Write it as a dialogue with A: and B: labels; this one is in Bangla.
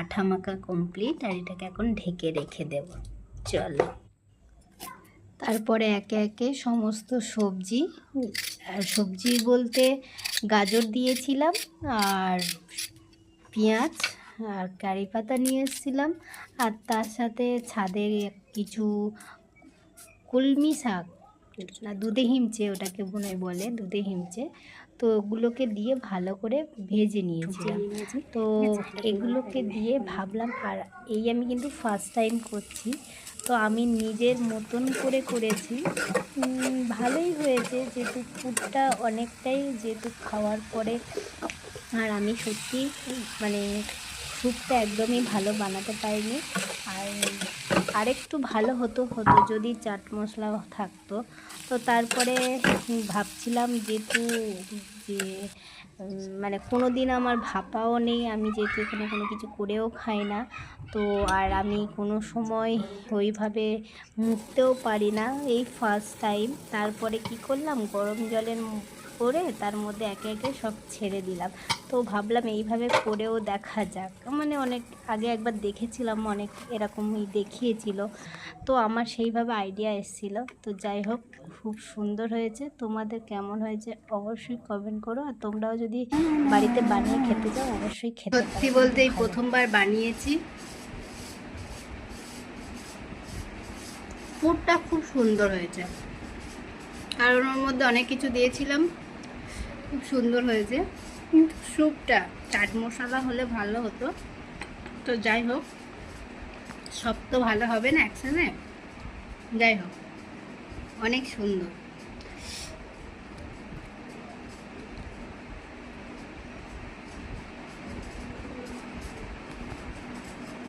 A: আঠা মাখা কমপ্লিট, আর এটাকে এখন ঢেকে রেখে দেব। চলো, তারপরে একে একে সমস্ত সবজি, আর সবজি বলতে গাজর দিয়েছিলাম, আর পেঁয়াজ, আর কারি পাতা নিয়ে এসেছিলাম, আর তার সাথে ছাদে কিছু কলমি শাক, না দুধে হিমচে ওটাকে মনে বলে, দুধে হিমচে, তো ওগুলোকে দিয়ে ভালো করে ভেজে নিয়েছিলাম। তো এগুলোকে দিয়ে ভাবলাম, আর এই আমি কিন্তু ফার্স্ট টাইম করছি, তো আমি নিজের মতন করে করেছি। ভালোই হয়েছে, যেহেতু পুরটা অনেকটাই, যেহেতু খাওয়ার পরে, আর আমি সত্যি মানে স্যুপটা একদমই ভালো বানাতে পারিনি। আরেকটু ভালো হতো যদি চাট মশলা থাকতো। তো তারপরে ভাবছিলাম, যেহেতু যে মানে কোনো দিন আমার ভাপাও নেই, আমি যেহেতু এখানে কোনো কিছু করেও খাই না, তো আর আমি কোনো সময় ওইভাবে মুড়তেও পারি না, এই ফার্স্ট টাইম। তারপরে কি করলাম, গরম জলের করে তার মধ্যে একে একে সব ছেড়ে দিলাম। তো ভাবলাম এইভাবে করেও দেখা যাক, মানে অনেক আগে একবার দেখেছিলাম, অনেক এরকমই দেখিয়েছিল, তো আমার সেইভাবে আইডিয়া এসেছিল। তো যাই হোক, খুব সুন্দর হয়েছে। তোমাদের কেমন হয়েছে অবশ্যই কমেন্ট করো, আর তোমরাও যদি বাড়িতে বানিয়ে খেতে চাও অবশ্যই খেতে পারো। সত্যি বলতে এই প্রথমবার বানিয়েছি, পুরটা খুব সুন্দর হয়েছে, কারণ ওর মধ্যে অনেক কিছু দিয়েছিলাম, খুব সুন্দর হয়েছে। কিন্তু স্যুপটা চাট মশলা হলে ভালো হতো। তো যাই হোক, সব তো ভালো হবে না একসাথে, যাই হোক অনেক সুন্দর।